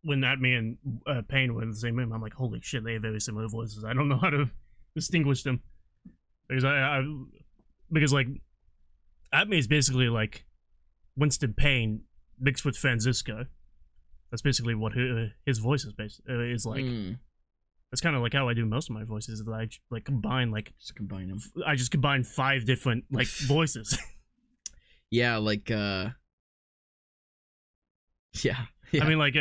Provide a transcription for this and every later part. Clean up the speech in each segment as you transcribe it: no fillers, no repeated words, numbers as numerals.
when Atme and Payne were in the same room, I'm like, holy shit, they have very similar voices. I don't know how to distinguish them because because like Atme is basically like Winston Payne mixed with Francisco. That's basically what his voice is like. That's kind of like how I do most of my voices. Is that I like combine like just combine them. I just combine 5 different like voices. Yeah, like yeah. I mean like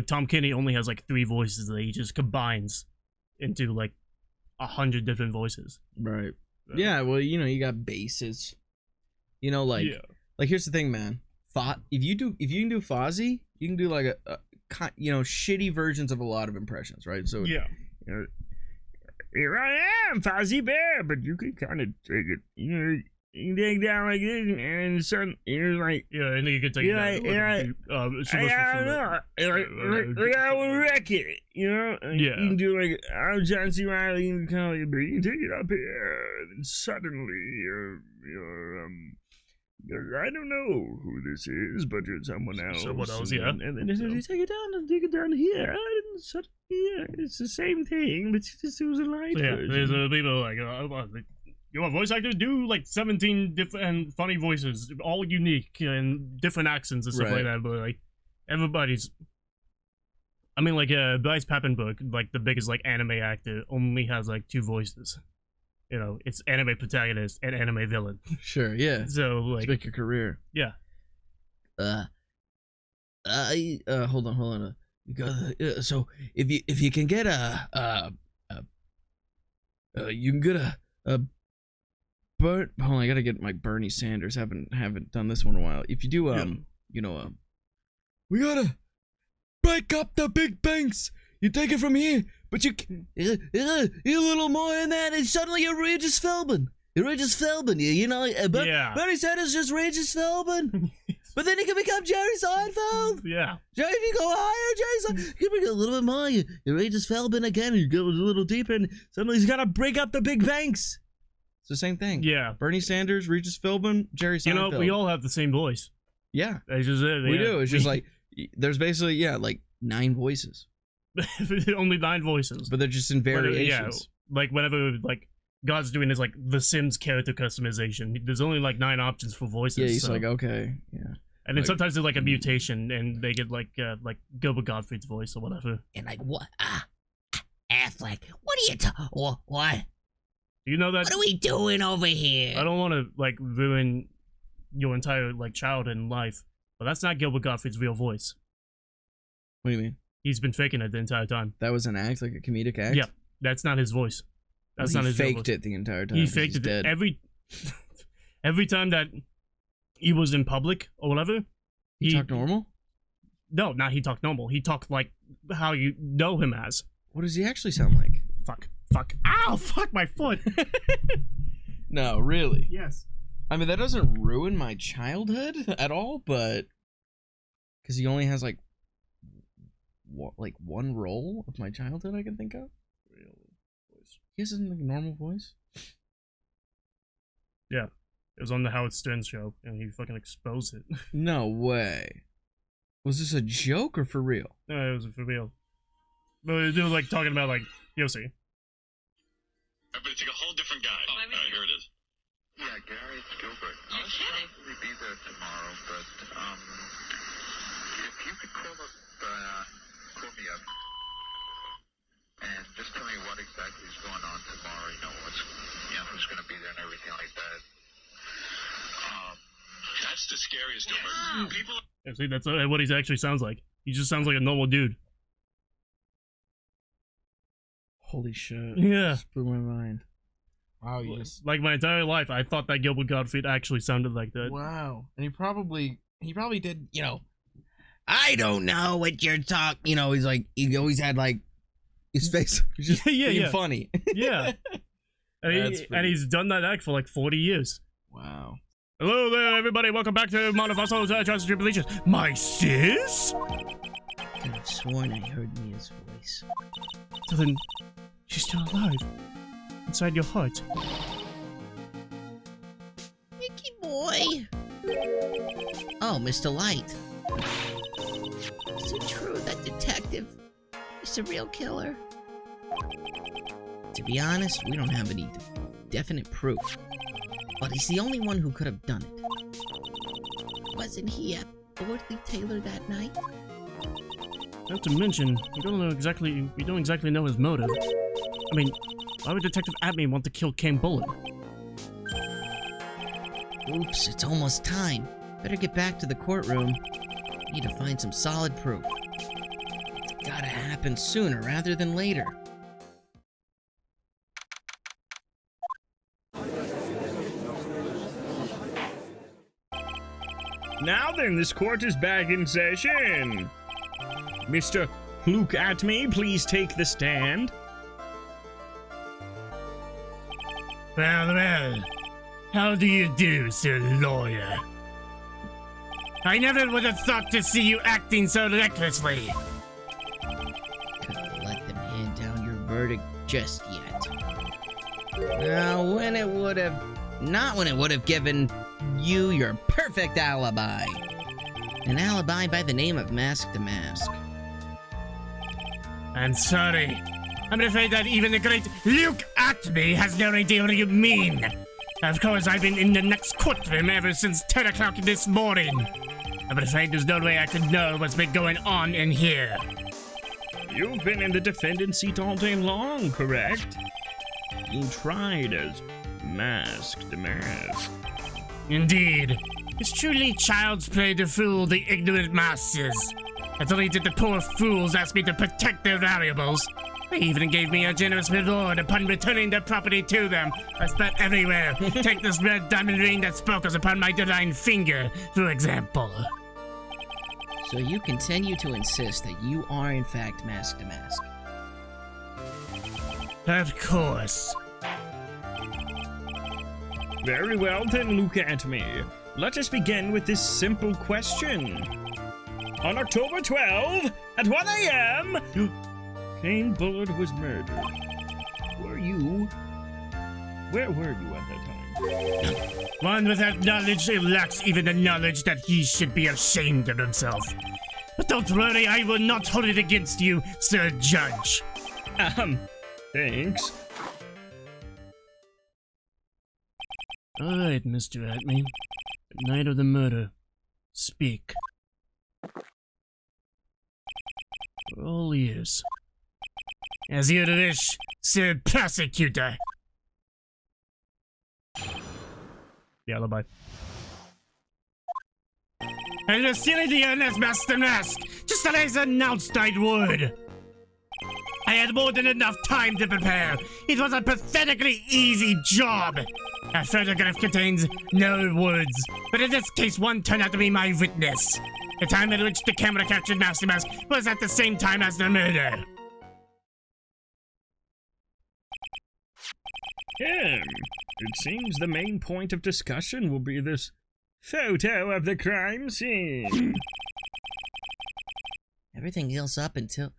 Tom Kenny only has like 3 voices that he just combines into like 100 different voices. Right. Yeah, well, you know, you got bases. You know, like here's the thing, man. If you can do Fozzie, you can do like a you know, shitty versions of a lot of impressions, right? So yeah, you know, here I am, Fozzie Bear, but you can kind of take it, you know, you dig down like this, and suddenly you're like, yeah, and then you can take it down. I will wreck it, you know. Yeah, you can do like I'm John C. Reilly, you can kind of like, you can take it up here, and suddenly you're I don't know who this is, but it's someone else. Someone else, yeah. And then you take it down and dig it down here. Yeah, it's the same thing, but you just use a light version. There's people like, you want voice actors? Do like 17 different funny voices, all unique and different accents and stuff like that. But like everybody's, I mean, like Bryce Papenburg, like the biggest like anime actor, only has like 2 voices. You know, it's anime protagonist and anime villain. Sure, yeah. So like, make your career. Yeah. Hold on. You got so if you can get you can get a Hold on, I gotta get my Bernie Sanders. Haven't done this one in a while. If you do you know we gotta break up the big banks. You take it from here, but you a little more in that, and suddenly you're Regis Philbin. You're Regis Philbin, you know. Bernie Sanders just Regis Philbin, but then he can become Jerry Seinfeld. Yeah. Jerry, if you go higher, Jerry Seinfeld, you can bring a little bit more. You're Regis Philbin again. You go a little deeper, and suddenly he's gotta break up the big banks. It's the same thing. Yeah. Bernie Sanders, Regis Philbin, Jerry Seinfeld. You know, we all have the same voice. Yeah. It's just it. We do. It's just like there's basically like 9 voices. Only 9 voices, but they're just in variations. Like whenever like God's doing his like The Sims character customization, there's only like 9 options for voices. Yeah, he's like, okay, yeah. And then sometimes there's like a mutation, and they get like Gilbert Gottfried's voice or whatever. And like what? Affleck, what are you what? You know that? What are we doing over here? I don't want to like ruin your entire like childhood and life, but that's not Gilbert Gottfried's real voice. What do you mean? He's been faking it the entire time. That was an act, like a comedic act? Yeah, that's not his voice. That's not his voice. He faked it the entire time. He faked it dead. every time that he was in public or whatever. He talked normal? No, not he talked normal. He talked like how you know him as. What does he actually sound like? Fuck. Ow, fuck my foot. No, really? Yes. I mean, that doesn't ruin my childhood at all, but because he only has like one role of my childhood I can think of. Real voice. He has like a normal voice. Yeah, it was on the Howard Stern show, and he fucking exposed it. No way. Was this a joke or for real? No, it was for real. But they were like talking about like Yossi. But it's like a whole different guy. Oh, here it is. Yeah, Gary Gilbert. You're kidding. I'll probably be there tomorrow, but if you could call me up and just tell me what exactly is going on tomorrow. You know who's going to be there and everything like that. That's the scariest Gilbert. People. Yeah, see, that's what he actually sounds like. He just sounds like a normal dude. Holy shit. Yeah. Just blew my mind. Wow, you just... Like my entire life, I thought that Gilbert Gottfried actually sounded like that. Wow. And he probably did, you know, I don't know what you're talking, you know, he's like, he always had like, his face was just being funny. Yeah. And he's done that act for like 40 years. Wow. Hello there, everybody. Welcome back to Modern Fossils, Trials and Tribulations. My sis? I could have sworn I heard Mia's voice. So then, she's still alive. Inside your heart. Mickey boy. Oh, Mr. Light. Is it true that detective. He's a real killer. To be honest, we don't have any definite proof. But he's the only one who could have done it. Wasn't he at Ordley Taylor that night? Not to mention, we don't exactly know his motive. I mean, why would Detective Atme want to kill Kane Bullen? Oops, it's almost time. Better get back to the courtroom. Need to find some solid proof. It's gotta happen sooner rather than later. Now then, this court is back in session. Mr. Look at me, please take the stand. Well, how do you do, Sir Lawyer? I never would have thought to see you acting so recklessly. Couldn't let them hand down your verdict just yet. Not when it would have given you your perfect alibi. An alibi by the name of Mask to Mask. I'm sorry. I'm afraid that even the great Luke Atme has no idea what you mean. Of course, I've been in the next courtroom ever since 10 o'clock this morning. I'm afraid there's no way I could know what's been going on in here. You've been in the defendant's seat all day long, correct? Being tried as Mask to Mask. Indeed. It's truly child's play to fool the ignorant masses. Not only did the poor fools ask me to protect their valuables, they even gave me a generous reward upon returning the property to them. I spent everywhere. Take this red diamond ring that sparkles upon my divine finger, for example. So you continue to insist that you are in fact Mask to Mask? Of course. Very well then, look at me. Let us begin with this simple question. On October 12, at 1 a.m., Kane Bullard was murdered. Where were you at that time? One without knowledge lacks even the knowledge that he should be ashamed of himself. But don't worry, I will not hold it against you, Sir Judge. Thanks. Alright, Mr. Atme. The night of the murder. Speak. We're all ears. As you wish, Sir Prosecutor. The alibi. I was stealing the earnest Master Mask, just as I announced I would. I had more than enough time to prepare. It was a pathetically easy job. A photograph contains no words, but in this case, one turned out to be my witness. The time at which the camera captured Master Mask was at the same time as the murder. It seems the main point of discussion will be this photo of the crime scene. Everything else up until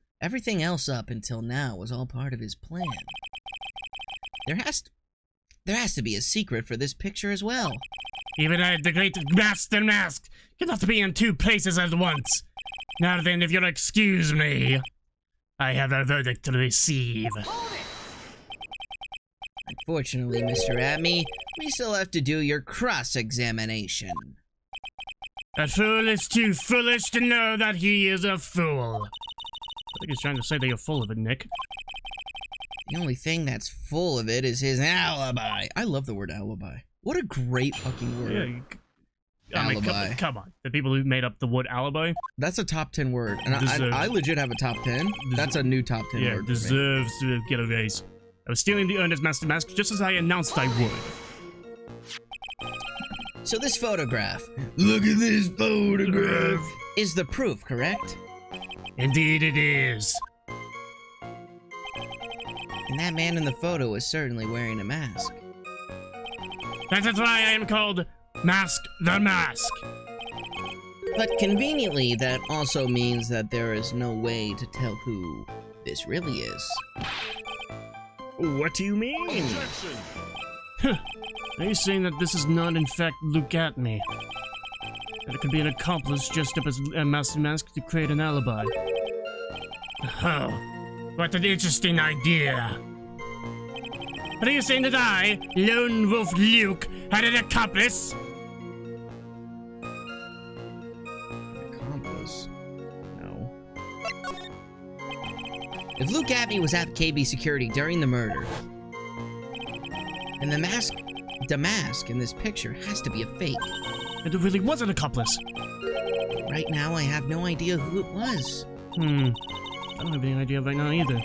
now was all part of his plan. There has to be a secret for this picture as well. Even I, the great Master Mask, cannot be in two places at once. Now then, if you'll excuse me, I have a verdict to receive. Unfortunately, Mr. Atme, we still have to do your cross-examination. A fool is too foolish to know that he is a fool. I think he's trying to say that you're full of it, Nick. The only thing that's full of it is his alibi. I love the word alibi. What a great fucking word. Yeah, I mean, alibi. come on. The people who made up the word alibi. That's a top 10 word. And I legit have a top 10. That's a new top 10 word. Deserves to get a raise. I was stealing the earnest Master Mask just as I announced I would. So this photograph. Look at this photograph. Is the proof, correct? Indeed it is. And that man in the photo is certainly wearing a mask. That is why I am called Mask the Mask. But conveniently, that also means that there is no way to tell who this really is. What do you mean? Are you saying that this is not in fact Luke Atme? That it could be an accomplice dressed up as a Master Mask to create an alibi? Oh, what an interesting idea. Are you saying that I, Lone Wolf Luke, had an accomplice? Accomplice? No. If Luke Abbey was at KB security during the murder, then the mask in this picture has to be a fake. It really was an accomplice. Right now, I have no idea who it was. I don't have any idea right now either.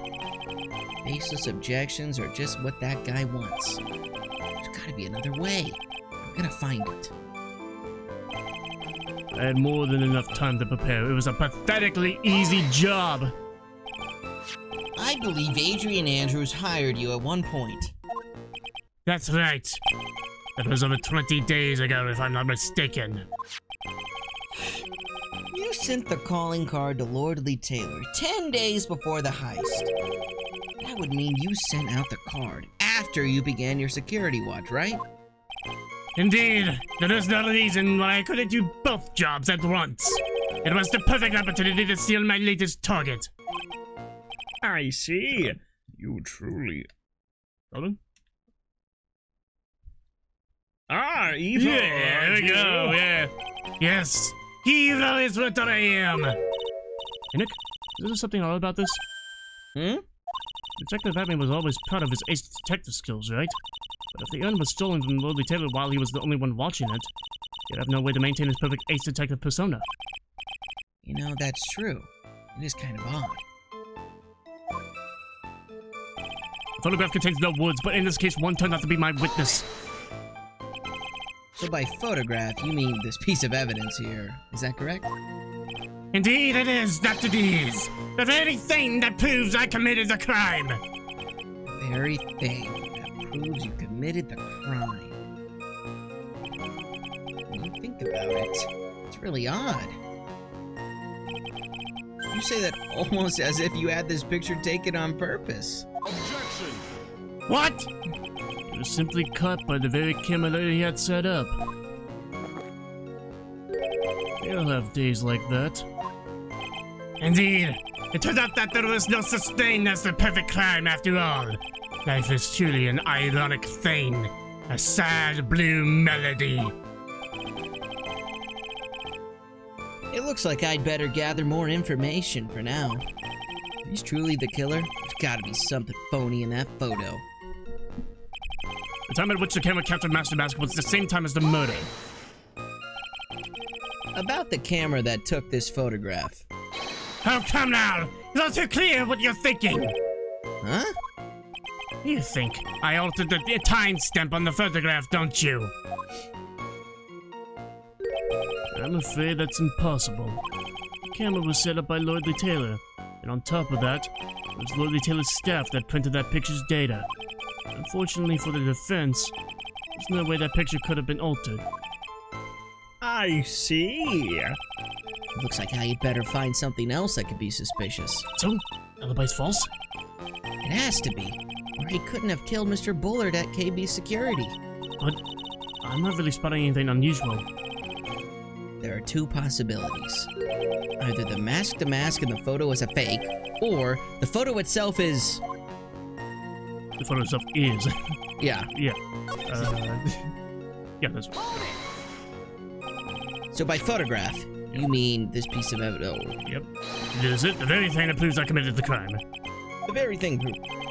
Baseless objections are just what that guy wants. There's gotta be another way. I'm gonna find it. I had more than enough time to prepare. It was a pathetically easy job. I believe Adrian Andrews hired you at one point. That's right. That was over 20 days ago, if I'm not mistaken. You sent the calling card to Lord Lee Taylor 10 days before the heist. That would mean you sent out the card after you began your security watch, right? Indeed, there is no reason why I couldn't do both jobs at once. It was the perfect opportunity to steal my latest target. I see. You truly... Robin? Ah, evil. Yeah, there we go, yeah. Yes, evil is what I am. Hey, Nick, is there something odd about this? Detective Batman was always proud of his ace detective skills, right? But if the urn was stolen from Lord Lee Taylor while he was the only one watching it, he'd have no way to maintain his perfect ace detective persona. You know, that's true. It is kind of odd. The photograph contains no words, but in this case, one turned out to be my witness. So by photograph, you mean this piece of evidence here. Is that correct? Indeed it is, Dr. Dees. The very thing that proves I committed the crime. The very thing that proves you committed the crime. When you think about it, it's really odd. You say that almost as if you had this picture taken on purpose. What? It was simply cut by the very camera that he had set up. They'll have days like that. Indeed, it turned out that there was no such thing as the perfect crime after all. Life is truly an ironic thing, a sad blue melody. It looks like I'd better gather more information for now. If he's truly the killer, there's gotta be something phony in that photo. The time at which the camera captured Master Mask was the same time as the murder. About the camera that took this photograph. Oh, come now! It's all too clear what you're thinking! Huh? You think I altered the timestamp on the photograph, don't you? I'm afraid that's impossible. The camera was set up by Lord Lee Taylor, and on top of that, it was Lord Lee Taylor's staff that printed that picture's data. Unfortunately for the defense, there's no way that picture could have been altered. I see. Looks like I'd better find something else that could be suspicious. So, alibi's false? It has to be, or he couldn't have killed Mr. Bullard at KB Security. But I'm not really spotting anything unusual. There are two possibilities. Either the mask in the photo is a fake, or the photo itself is... The photo itself is. Yeah. Yeah. Yeah, that's right. So by photograph, you mean this piece of evidence? Oh, Yep. It is it. The very thing that proves I committed the crime. the very thing.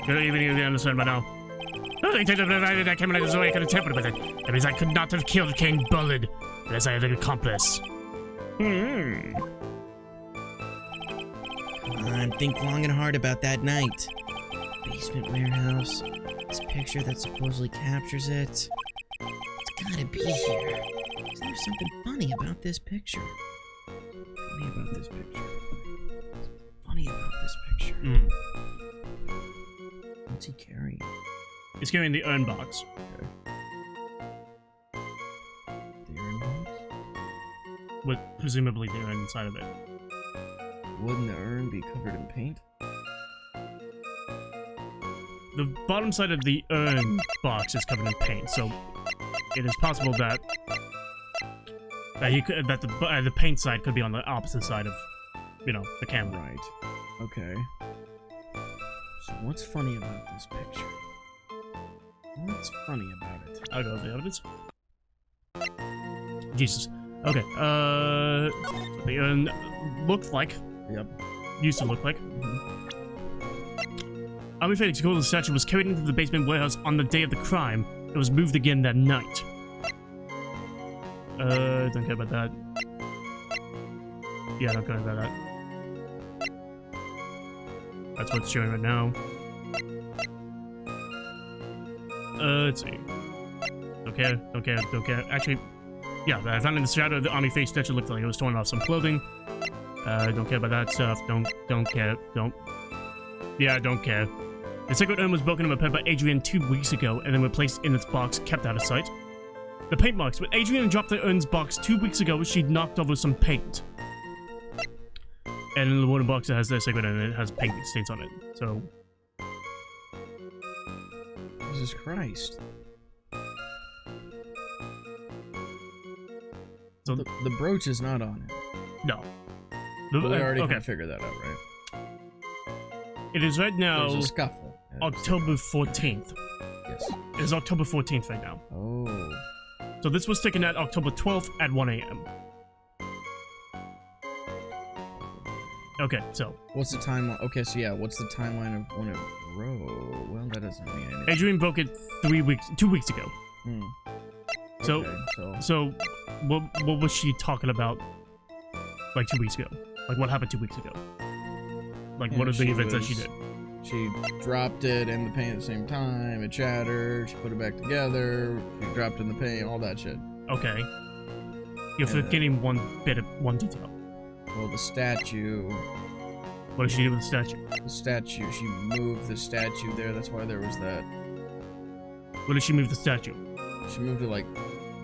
You even you understand by now. Nothing to provided that camera is away I could have tampered with it. That means I could not have killed Kane Bullard unless I had an accomplice. Hmm. Come on, think long and hard about that night. Basement warehouse. This picture that supposedly captures it. It's gotta be here. Is there something funny about this picture? Funny about this picture. Funny about this picture. What's he carrying? He's carrying the urn box. The urn box? With presumably the urn inside of it. Wouldn't the urn be covered in paint? The bottom side of the urn box is covered in paint, so it is possible that the paint side could be on the opposite side of, you know, the camera. Right. Okay. So what's funny about this picture? What's funny about it? I'll go with the evidence. Jesus. Okay, the urn looked like, Yep. used to look like. Army Phoenix Golden statue was carried into the basement warehouse on the day of the crime. It was moved again that night. Don't care about that. Yeah, don't care about that. That's what's showing right now. Let's see. Don't care. Actually, yeah, I found in the shadow of the army face statue looked like it was torn off some clothing. Don't care about that stuff. Don't care. Don't care. The sacred urn was broken and repaired by Adrian 2 weeks ago and then replaced in its box, kept out of sight. The paint marks. When Adrian dropped the urn's box 2 weeks ago, she knocked over some paint. And in the wooden box that has the sacred urn, it has paint stains on it. So, Jesus Christ. So the brooch is not on it. no. We already okay. can figure that out, right? It is right now There's a scuffle. October 14th. Yes. It is October 14th right now. Oh. So this was taken at October 12th at 1 a.m. Okay, so What's the timeline? Okay, so yeah, what's the timeline of when it wrote? Well, that doesn't mean anything. Adrian broke it 2 weeks ago. Hmm. So, Okay, so what was she talking about like 2 weeks ago? Like what happened 2 weeks ago? Like Yeah, what are the she events that she was- did? She dropped it in the paint at the same time. It shattered. She put it back together. She dropped it in the paint. All that shit. Okay. You're forgetting one detail. Well, the statue. What did she do with the statue? The statue. She moved the statue there. That's why there was that. What did she move the statue? She moved it like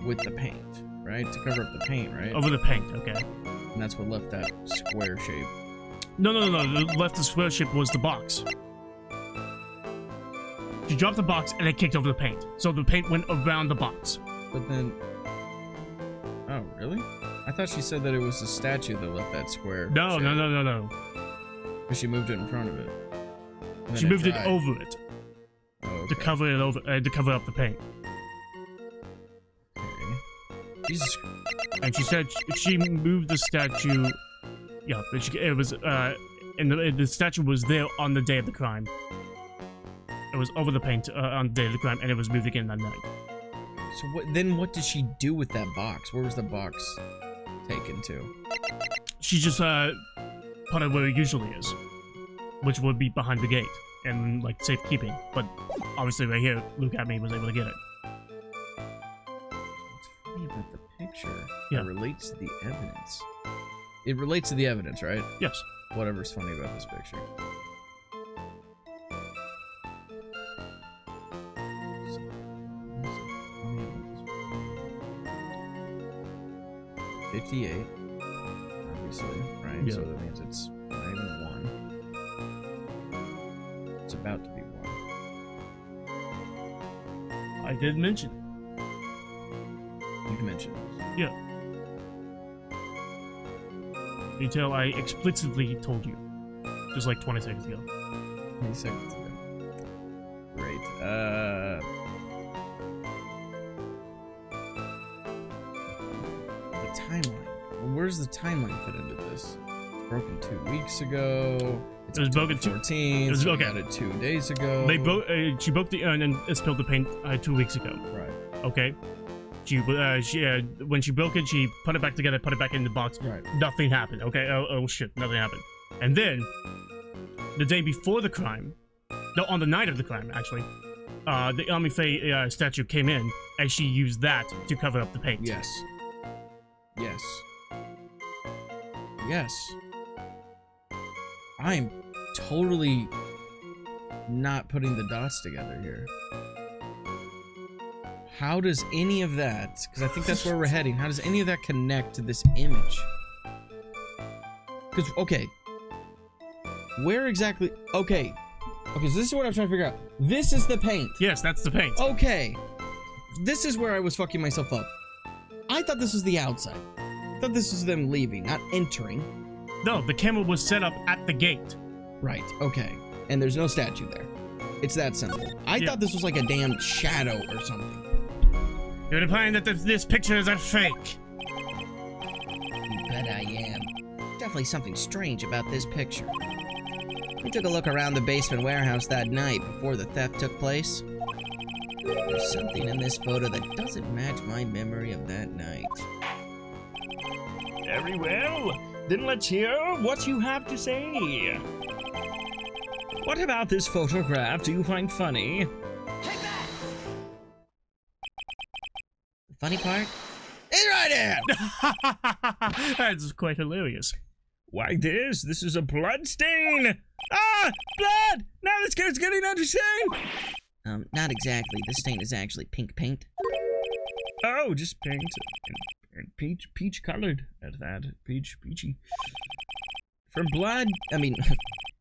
with the paint, right? To cover up the paint, right? Over the paint, okay. And that's what left that square shape. No. The left the square shape was the box. She dropped the box and it kicked over the paint. So the paint went around the box. But then. Oh, really? I thought she said that it was the statue that left that square. No. But she moved it in front of it. And She then moved it dried. over it Oh, okay. to cover it over to cover up the paint. Okay. Jesus. And she said she moved the statue. Yeah, but it was and the statue was there on the day of the crime. It was over the paint on the day of the crime, and it was moved again that night. So what did she do with that box? Where was the box taken to? She just put it where it usually is, which would be behind the gate and like safekeeping. But obviously, right here, Luke at me was able to get it. What's funny about the picture? Yeah. It relates to the evidence. It relates to the evidence, right? Yes. Whatever's funny about this picture. 58, obviously, right? Yeah. So that means it's not even 1. It's about to be 1. I did mention it. You've mentioned this. Yeah. Until I explicitly told you, just like 20 seconds ago. 20 seconds ago. Great. The timeline. Well, where's the timeline fit into this? It's broken 2 weeks ago. It's It was broken 14th. it was- so we okay. got it 2 days ago. They broke. She broke the urn and spilled the paint 2 weeks ago. Right. Okay. When she broke it, she put it back together, put it back in the box. Right. Nothing happened. Okay. Oh shit, nothing happened. And then, the day before the crime, no, on the night of the crime, actually, the Army Faye statue came in, and she used that to cover up the paint. Yes. Yes. Yes. I'm totally not putting the dots together here. How does any of that, because I think that's where we're heading, how does any of that connect to this image? Because, okay. Where exactly, okay, so this is what I'm trying to figure out. This is the paint. Yes, that's the paint. Okay. This is where I was fucking myself up. I thought this was the outside. I thought this was them leaving, not entering. No, the camera was set up at the gate. Right, okay. and there's no statue there. It's that simple. I thought this was like a damn shadow or something. You're implying that this picture is a fake. You bet I am. Definitely something strange about this picture. We took a look around the basement warehouse that night before the theft took place. There's something in this photo that doesn't match my memory of that night. Very well. Then let's hear what you have to say. What about this photograph do you find funny? The funny part? It's right here! That's quite hilarious. Why this is a blood stain! Ah! Blood! Now this kid's getting understand! Not exactly. This stain is actually pink paint. Oh, just paint. And peach colored at that. Peachy. From blood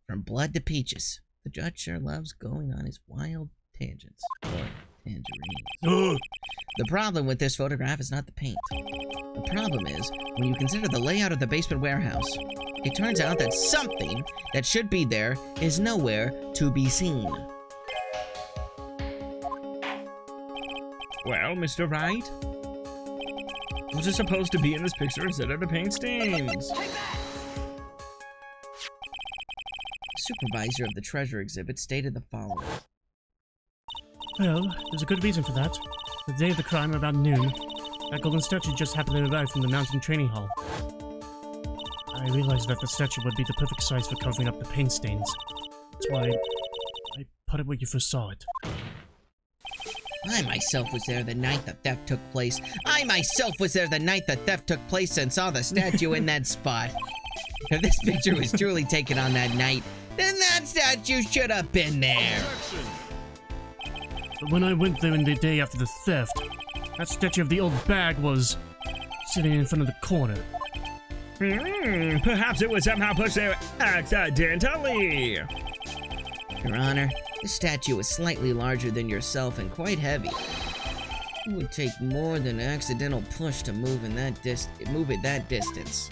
From blood to peaches. The judge sure loves going on his wild tangents. Or tangerines. The problem with this photograph is not the paint. The problem is, when you consider the layout of the basement warehouse, it turns out that something that should be there is nowhere to be seen. Well, Mr. Wright, what is supposed to be in this picture instead of the paint stains? The supervisor of the treasure exhibit stated the following. Well, there's a good reason for that. The day of the crime, about noon, that golden statue just happened to arrive from the mountain training hall. I realized that the statue would be the perfect size for covering up the paint stains. That's why I put it where you first saw it. I myself was there the night the theft took place. I myself was there the night the theft took place and saw the statue in that spot. If this picture was truly taken on that night, then that statue should have been there. But when I went there in the day after the theft, that statue of the old bag was sitting in front of the corner. Perhaps it was somehow pushed there accidentally. Your Honor, this statue is slightly larger than yourself and quite heavy. It would take more than an accidental push to move it that distance.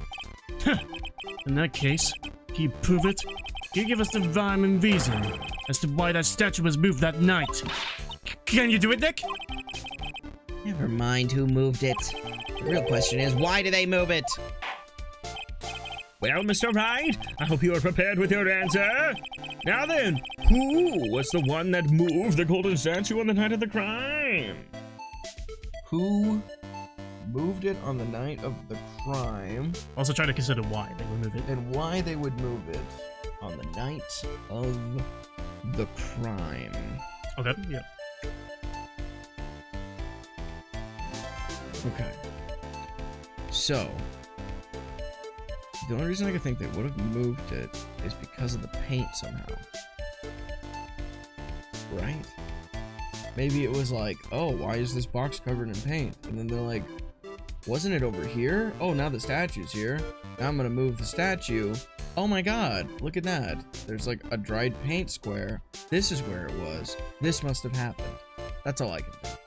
In that case, can you prove it? Can you give us the rhyme and reason as to why that statue was moved that night? Can you do it, Nick? Never mind who moved it. The real question is, why do they move it? Well, Mr. Wright, I hope you are prepared with your answer. Now then, who was the one that moved the golden statue on the night of the crime? Who moved it on the night of the crime, Also try to consider why they would move it. and why they would move it on the night of the crime. Okay, yeah. Okay. So, the only reason I can think they would have moved it is because of the paint somehow. Right? Maybe it was like, oh, why is this box covered in paint? And then they're like, wasn't it over here? Oh, now the statue's here. Now I'm gonna move the statue. Oh my god, look at that. There's like a dried paint square. This is where it was. This must have happened. That's all I can think.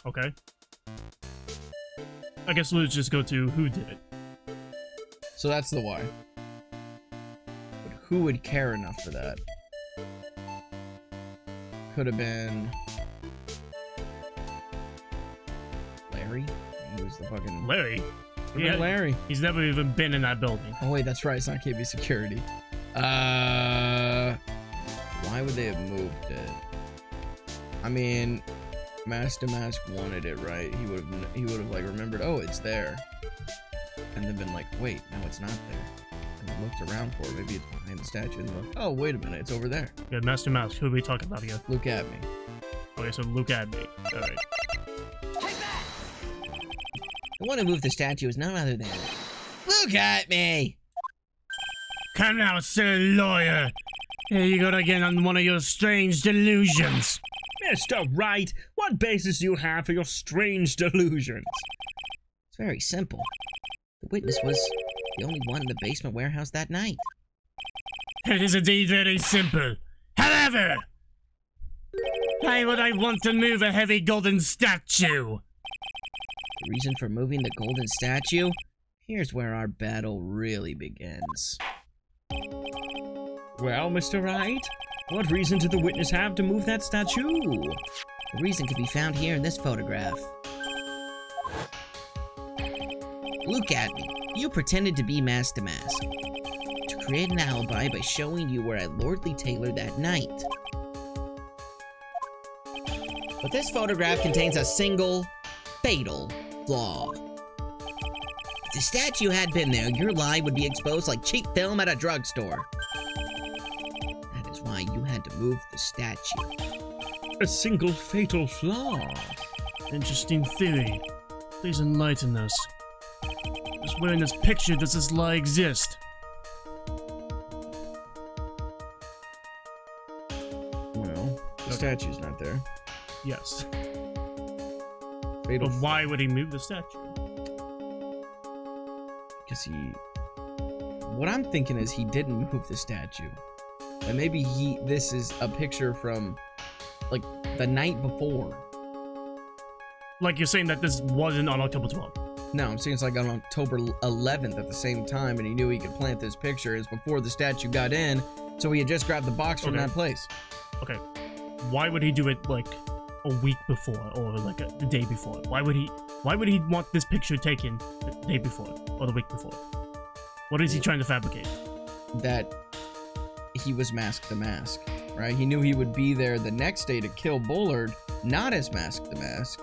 Okay. I guess let's just go to who did it. So that's the why. But who would care enough for that? Could have been Larry. He was the fucking Larry? Could have been Larry. He's never even been in that building. Oh wait, that's right. It's not KB security. Why would they have moved it? I mean, Master Mask wanted it, right? He would have like remembered. Oh, it's there, and then been like, wait, no, it's not there. And then looked around for it. Maybe it's behind the statue. And looked, oh, wait a minute, it's over there. Yeah, Master Mouse, who are we talking about here? Look at me. Okay, so look at me. Alright. The one who moved the statue is none other than... Look at me! Come now, silly lawyer. Here you go again on one of your strange delusions. Mr. Wright, what basis do you have for your strange delusions? It's very simple. The witness was the only one in the basement warehouse that night. It is indeed very simple. However, why would I want to move a heavy golden statue? The reason for moving the golden statue? Here's where our battle really begins. Well, Mr. Wright, what reason did the witness have to move that statue? The reason can be found here in this photograph. Look at me. You pretended to be Mask to Mask to create an alibi by showing you were at Lordly Taylor that night. But this photograph contains a single, fatal flaw. If the statue had been there, your lie would be exposed like cheap film at a drugstore. That is why you had to move the statue. A single fatal flaw. Interesting theory. Please enlighten us. Just where in this picture does this lie exist? Well, the statue's not there. Yes. Fatal But why would he move the statue? because he... What I'm thinking is he didn't move the statue. And maybe this is a picture from, like, the night before. Like you're saying that this wasn't on October 12th. No, I'm saying it's like on October 11th at the same time, and he knew he could plant this picture. It's before the statue got in, so he had just grabbed the box from that place. Okay. Why would he do it like a week before or like the day before? Why would he want this picture taken the day before or the week before? What is he trying to fabricate? That he was Mask to Mask, right? He knew he would be there the next day to kill Bullard, not as Mask to Mask.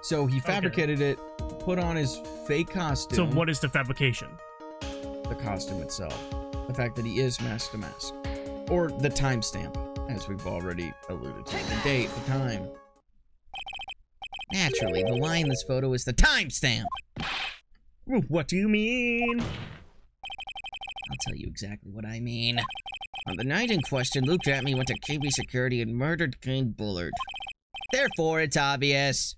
So he fabricated it, put on his fake costume. So what is the fabrication? The costume itself. The fact that he is Mask to Mask. Or the timestamp, as we've already alluded to. The date, the time. Naturally, the lie in this photo is the timestamp. What do you mean? I'll tell you exactly what I mean. On the night in question, Luke Atme went to KB Security and murdered King Bullard. Therefore, it's obvious.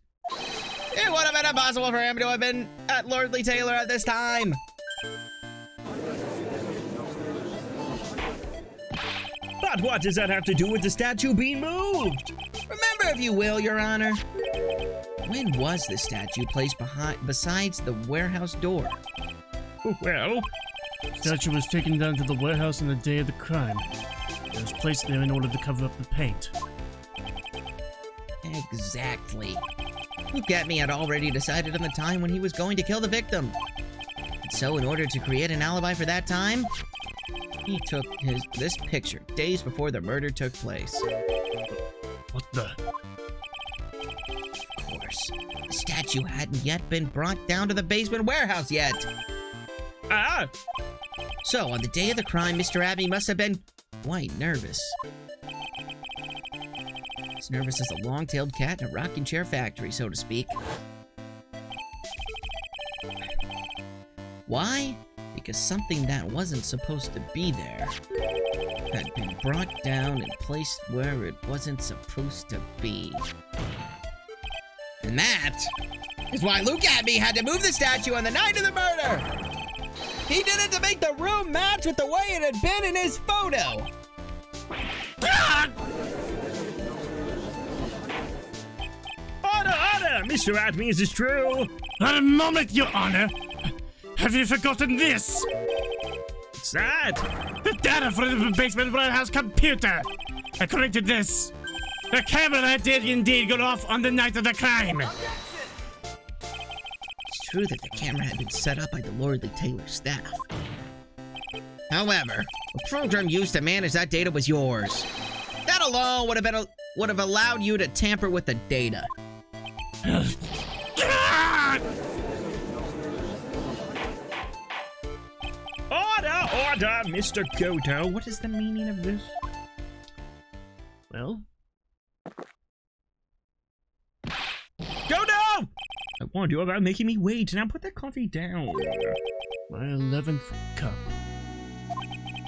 It would have been impossible for him to have been at Lordly Taylor at this time. But what does that have to do with the statue being moved? Remember, if you will, Your Honor. When was the statue placed besides the warehouse door? Well, The statue was taken down to the warehouse on the day of the crime. It was placed there in order to cover up the paint. Exactly. Luke Atme had already decided on the time when he was going to kill the victim. And so, in order to create an alibi for that time, he took this picture days before the murder took place. What the? Of course, the statue hadn't yet been brought down to the basement warehouse yet. ah! So, on the day of the crime, Mr. Atme must have been quite nervous. As nervous as a long-tailed cat in a rocking chair factory, so to speak. Why? Because something that wasn't supposed to be there had been brought down and placed where it wasn't supposed to be. And that is why Luke Atme had to move the statue on the night of the murder! He did it to make the room match with the way it had been in his photo! Order! Mr. Atme, is this true? Not a moment, Your Honor! Have you forgotten this? What's that? The data from the basement warehouse computer! According to this, the camera did indeed go off on the night of the crime! It's true that the camera had been set up by the Lordly Taylor staff. However, the program used to manage that data was yours. That alone would have allowed you to tamper with the data. Order, Mr. Goto. What is the meaning of this? Well, Goto! I warned you about making me wait. Now put that coffee down. my 11th cup.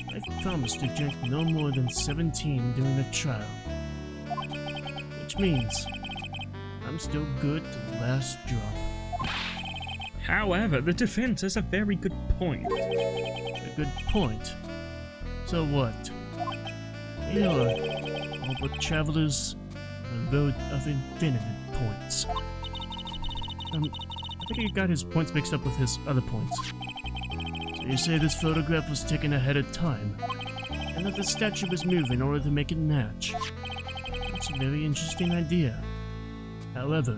I promised to drink no more than 17 during the trial. Which means I'm still good to the last drop. However, the defense has a very good point. A good point. So what? We are all but travelers on the road of infinite points. I think he got his points mixed up with his other points. So you say this photograph was taken ahead of time? and that the statue was moved in order to make it match. That's a very interesting idea. However,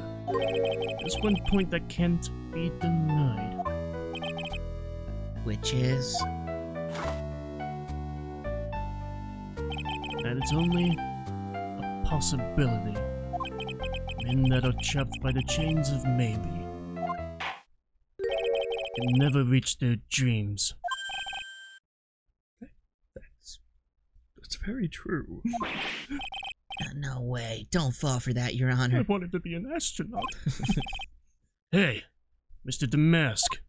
there's one point that can't be denied. Which is? That it's only a possibility. Men that are trapped by the chains of maybe can never reach their dreams. That's very true. No way. Don't fall for that, Your Honor. I wanted to be an astronaut. Hey, Mr. Damask.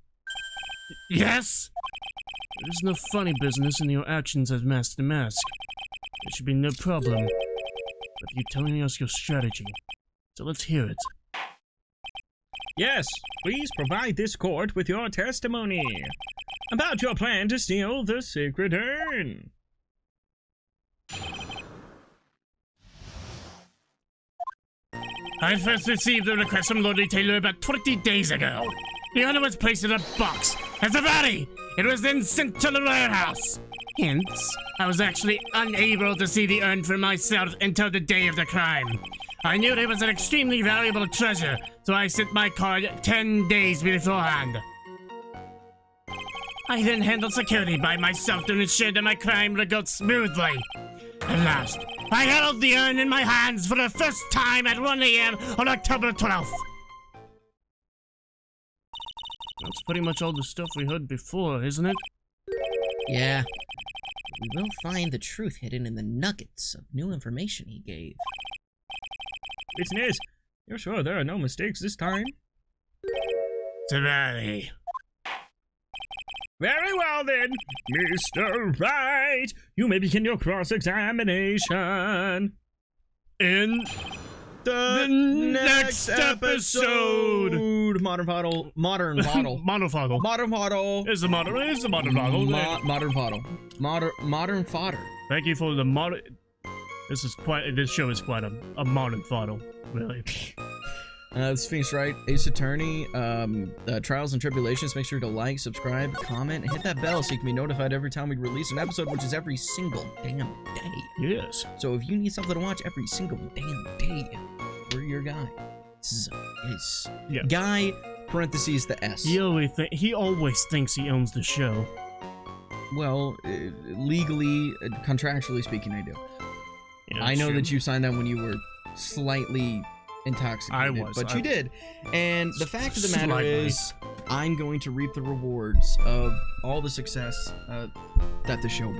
Yes? There's no funny business in your actions as Master Mask. There should be no problem with you telling us your strategy. So let's hear it. Yes, please provide this court with your testimony about your plan to steal the sacred urn. I first received the request from Lord Taylor about 20 days ago. The urn was placed in a box as a body. It was then sent to the warehouse. Hence, I was actually unable to see the urn for myself until the day of the crime. I knew it was an extremely valuable treasure, so I sent my card 10 days beforehand. I then handled security by myself to ensure that my crime would go smoothly. At last, I held the urn in my hands for the first time at 1 a.m. on October 12th. That's pretty much all the stuff we heard before, isn't it? Yeah. We will find the truth hidden in the nuggets of new information he gave. Business, you're sure there are no mistakes this time? Today. Very well then, Mr. Wright, you may begin your cross-examination. In The next episode. Modern Fodder. Modern Fodder. Monofogle. Modern Fodder. It's the modern fodgle. Modern Fodder. Modern Fodder. Thank you for the modern. This show is quite a modern fodder, really. This is Phoenix Wright, Ace Attorney, Trials and Tribulations. Make sure to like, subscribe, comment, and hit that bell so you can be notified every time we release an episode, which is every single damn day. Yes. So if you need something to watch every single damn day, we're your guy. This is Yeah. Guy, parentheses, the S. He always thinks he owns the show. Well, legally, contractually speaking, I do. Yeah, I know true. that you signed that when you were slightly intoxicated. I was. But you did. And the fact of the matter Slightly. is, I'm going to reap the rewards of all the success that the show brings.